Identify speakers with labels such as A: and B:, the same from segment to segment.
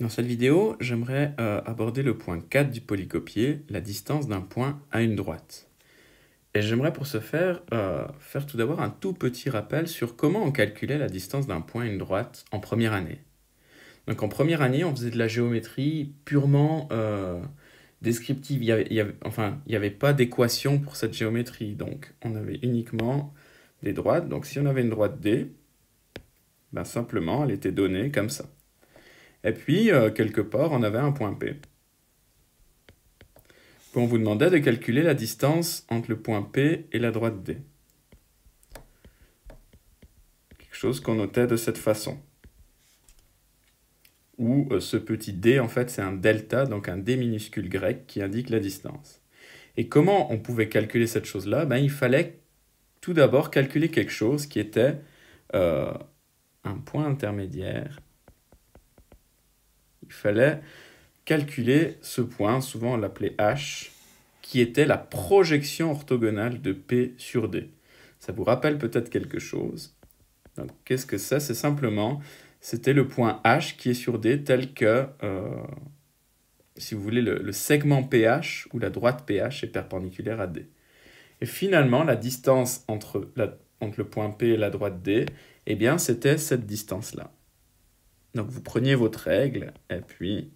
A: Dans cette vidéo, j'aimerais aborder le point 4 du polycopier, la distance d'un point à une droite. Et j'aimerais pour ce faire, faire tout d'abord un tout petit rappel sur comment on calculait la distance d'un point à une droite en première année. Donc en première année, on faisait de la géométrie purement descriptive. Il n'y avait pas d'équation pour cette géométrie. Donc on avait uniquement des droites. Donc si on avait une droite D, ben simplement elle était donnée comme ça. Et puis, quelque part, on avait un point P. Puis on vous demandait de calculer la distance entre le point P et la droite D. Quelque chose qu'on notait de cette façon. Où ce petit d, en fait, c'est un delta, donc un d minuscule grec qui indique la distance. Et comment on pouvait calculer cette chose-là? Ben, il fallait tout d'abord calculer quelque chose qui était un point intermédiaire. Il fallait calculer ce point, souvent on l'appelait H, qui était la projection orthogonale de P sur D. Ça vous rappelle peut-être quelque chose. Donc, qu'est-ce que c'est? C'est simplement, c'était le point H qui est sur D tel que, si vous voulez, le segment PH ou la droite PH est perpendiculaire à D. Et finalement, la distance entre le point P et la droite D, eh bien, c'était cette distance-là. Donc, vous preniez votre règle et puis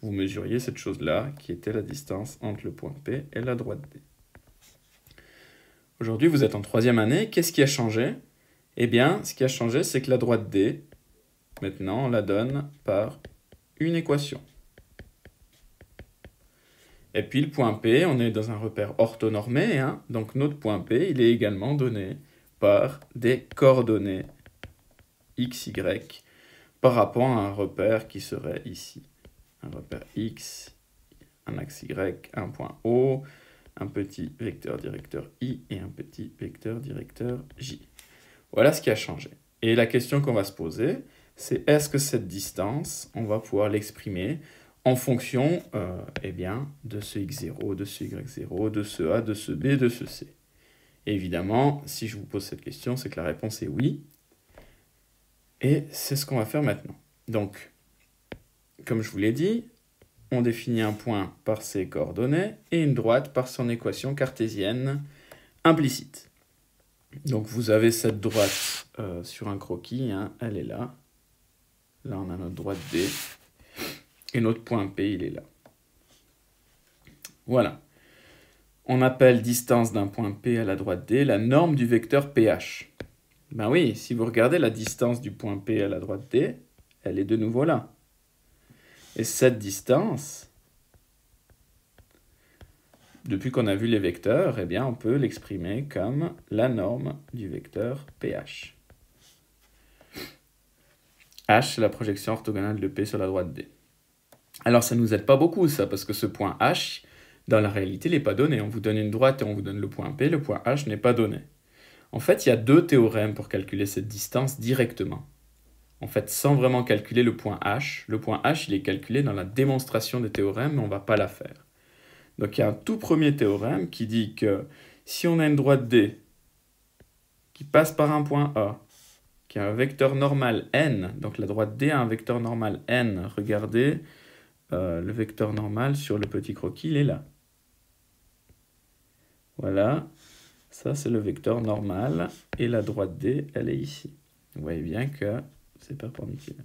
A: vous mesuriez cette chose-là, qui était la distance entre le point P et la droite D. Aujourd'hui, vous êtes en troisième année. Qu'est-ce qui a changé? Eh bien, ce qui a changé, c'est que la droite D, maintenant, on la donne par une équation. Et puis, le point P, on est dans un repère orthonormé, hein, donc notre point P, il est également donné par des coordonnées x, y, par rapport à un repère qui serait ici. Un repère x, un axe y, un point O, un petit vecteur directeur i et un petit vecteur directeur j. Voilà ce qui a changé. Et la question qu'on va se poser, c'est est-ce que cette distance, on va pouvoir l'exprimer en fonction eh bien, de ce x0, de ce y0, de ce a, de ce b, de ce c. Et évidemment, si je vous pose cette question, c'est que la réponse est oui. Et c'est ce qu'on va faire maintenant. Donc, comme je vous l'ai dit, on définit un point par ses coordonnées et une droite par son équation cartésienne implicite. Donc vous avez cette droite sur un croquis, hein, elle est là. Là on a notre droite D. Et notre point P, il est là. Voilà. On appelle distance d'un point P à la droite D la norme du vecteur PH. Ben oui, si vous regardez la distance du point P à la droite D, elle est de nouveau là. Et cette distance, depuis qu'on a vu les vecteurs, eh bien, on peut l'exprimer comme la norme du vecteur PH. H, c'est la projection orthogonale de P sur la droite D. Alors, ça ne nous aide pas beaucoup, ça, parce que ce point H, dans la réalité, il n'est pas donné. On vous donne une droite et on vous donne le point P, le point H n'est pas donné. En fait, il y a deux théorèmes pour calculer cette distance directement. En fait, sans vraiment calculer le point H. Le point H, il est calculé dans la démonstration des théorèmes, mais on ne va pas la faire. Donc, il y a un tout premier théorème qui dit que si on a une droite D qui passe par un point A, qui a un vecteur normal n, donc la droite D a un vecteur normal n, regardez, le vecteur normal sur le petit croquis, il est là. Voilà, ça c'est le vecteur normal, et la droite D, elle est ici. Vous voyez bien que c'est perpendiculaire.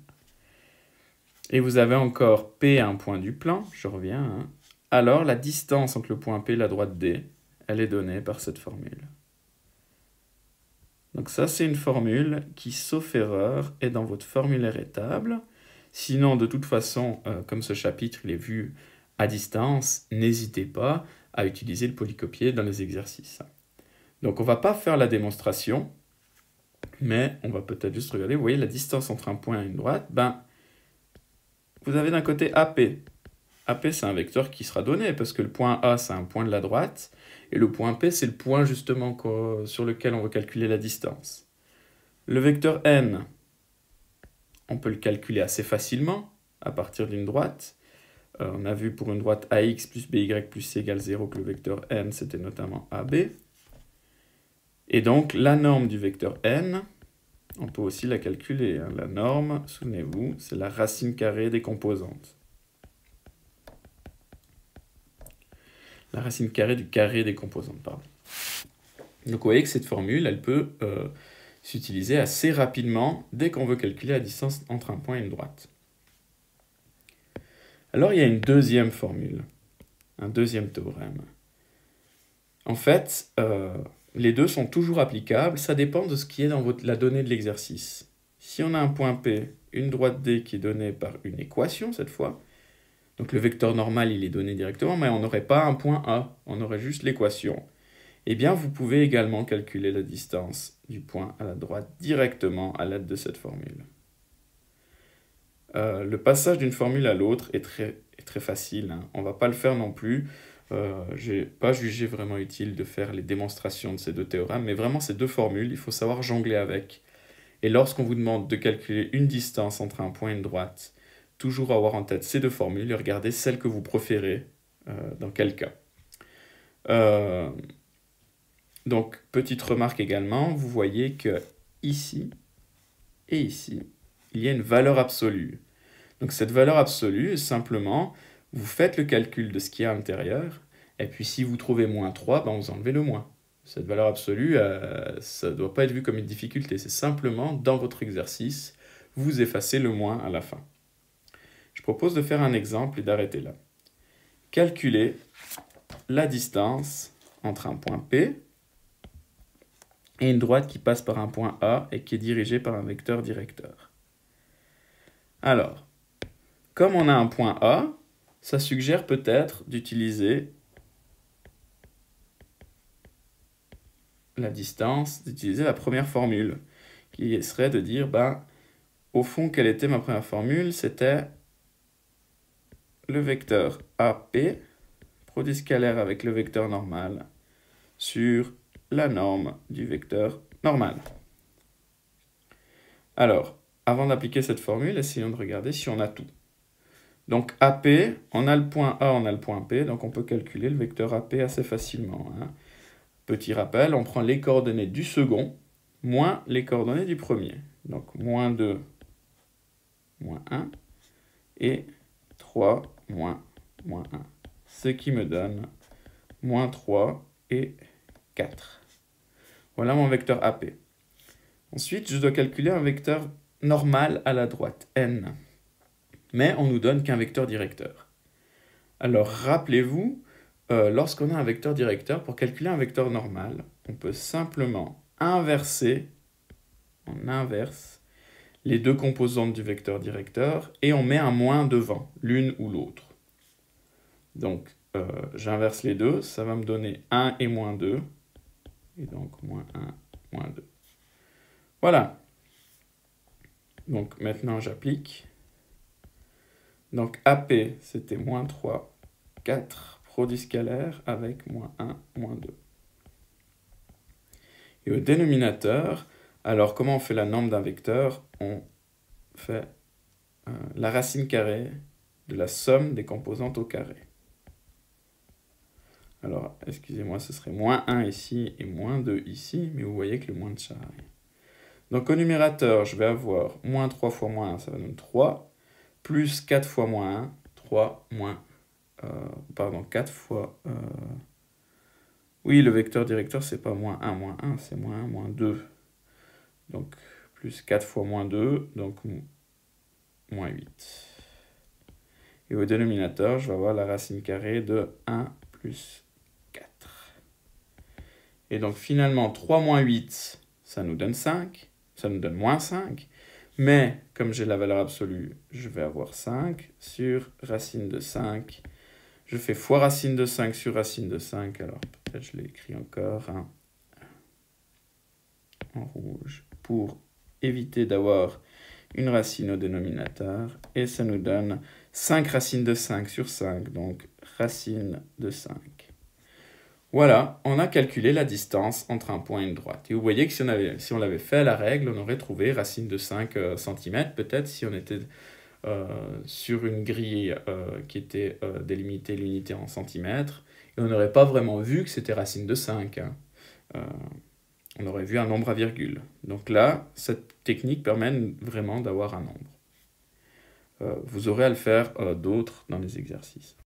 A: Et vous avez encore P à un point du plan, je reviens, hein. Alors la distance entre le point P et la droite D, elle est donnée par cette formule. Donc ça, c'est une formule qui, sauf erreur, est dans votre formulaire étable. Sinon, de toute façon, comme ce chapitre il est vu à distance, n'hésitez pas à utiliser le polycopier dans les exercices. Donc on ne va pas faire la démonstration, mais on va peut-être juste regarder. Vous voyez la distance entre un point et une droite, ben, vous avez d'un côté AP. AP, c'est un vecteur qui sera donné, parce que le point A, c'est un point de la droite, et le point P, c'est le point justement sur lequel on va calculer la distance. Le vecteur N, on peut le calculer assez facilement, à partir d'une droite. On a vu pour une droite AX plus BY plus C égale 0 que le vecteur N, c'était notamment AB. Et donc, la norme du vecteur N, On peut aussi la calculer, hein. La norme, souvenez-vous, c'est la racine carrée des composantes. La racine carrée du carré des composantes, pardon. Donc vous voyez que cette formule, elle peut s'utiliser assez rapidement dès qu'on veut calculer la distance entre un point et une droite. Alors il y a une deuxième formule, un deuxième théorème. En fait, les deux sont toujours applicables, ça dépend de ce qui est dans la donnée de l'exercice. Si on a un point P, une droite D qui est donnée par une équation cette fois, donc le vecteur normal il est donné directement, mais on n'aurait pas un point A, on aurait juste l'équation. Eh bien, vous pouvez également calculer la distance du point à la droite directement à l'aide de cette formule. Le passage d'une formule à l'autre est très facile, hein. On ne va pas le faire non plus. Je n'ai pas jugé vraiment utile de faire les démonstrations de ces deux théorèmes, mais vraiment ces deux formules, il faut savoir jongler avec. Et lorsqu'on vous demande de calculer une distance entre un point et une droite, toujours avoir en tête ces deux formules et regarder celle que vous préférez dans quel cas. Donc, petite remarque également, vous voyez que ici et ici, il y a une valeur absolue. Donc cette valeur absolue, simplement, vous faites le calcul de ce qu'il y a à l'intérieur, et puis si vous trouvez moins 3, ben vous enlevez le moins. Cette valeur absolue, ça ne doit pas être vu comme une difficulté, c'est simplement, dans votre exercice, vous effacez le moins à la fin. Je propose de faire un exemple et d'arrêter là. Calculez la distance entre un point P et une droite qui passe par un point A et qui est dirigée par un vecteur directeur. Alors, comme on a un point A, ça suggère peut-être d'utiliser la distance, d'utiliser la première formule, qui serait de dire, au fond, quelle était ma première formule? C'était le vecteur AP, produit scalaire avec le vecteur normal, sur la norme du vecteur normal. Alors, avant d'appliquer cette formule, essayons de regarder si on a tout. Donc AP, on a le point A, on a le point P, donc on peut calculer le vecteur AP assez facilement, hein. Petit rappel, on prend les coordonnées du second, moins les coordonnées du premier. Donc moins 2, moins 1, et 3, moins 1. Ce qui me donne moins 3 et 4. Voilà mon vecteur AP. Ensuite, je dois calculer un vecteur normal à la droite, n. Mais on nous donne qu'un vecteur directeur. Alors, rappelez-vous, lorsqu'on a un vecteur directeur, pour calculer un vecteur normal, on peut simplement inverser, on inverse les deux composantes du vecteur directeur et on met un moins devant, l'une ou l'autre. Donc, j'inverse les deux, ça va me donner 1 et moins 2, et donc moins 1, moins 2. Voilà. Donc, maintenant, j'applique. Donc, AP, c'était moins 3, 4, produit scalaire avec moins 1, moins 2. Et au dénominateur, alors comment on fait la norme d'un vecteur? On fait la racine carrée de la somme des composantes au carré. Alors, excusez-moi, ce serait moins 1 ici et moins 2 ici, mais vous voyez que le moins ne sert à rien. Donc au numérateur, je vais avoir moins 3 fois moins 1, ça va donner 3, plus 4 fois moins 1, 3, moins... 4 fois... Oui, le vecteur directeur, c'est pas moins 1, c'est moins 1, moins 2. Donc, plus 4 fois moins 2, donc moins 8. Et au dénominateur, je vais avoir la racine carrée de 1 plus 4. Et donc, finalement, 3 moins 8, ça nous donne 5. Ça nous donne moins 5. Mais, comme j'ai la valeur absolue, je vais avoir 5 sur racine de 5. Je fais fois racine de 5 sur racine de 5. Alors, peut-être je l'ai écrit encore hein, en rouge pour éviter d'avoir une racine au dénominateur. Et ça nous donne 5 racines de 5 sur 5. Donc, racine de 5. Voilà, on a calculé la distance entre un point et une droite. Et vous voyez que si on l'avait fait à la règle, on aurait trouvé racine de 5 cm, peut-être si on était sur une grille qui était délimitée l'unité en centimètres. Et on n'aurait pas vraiment vu que c'était racine de 5. Hein. On aurait vu un nombre à virgule. Donc là, cette technique permet vraiment d'avoir un nombre. Vous aurez à le faire d'autres dans les exercices.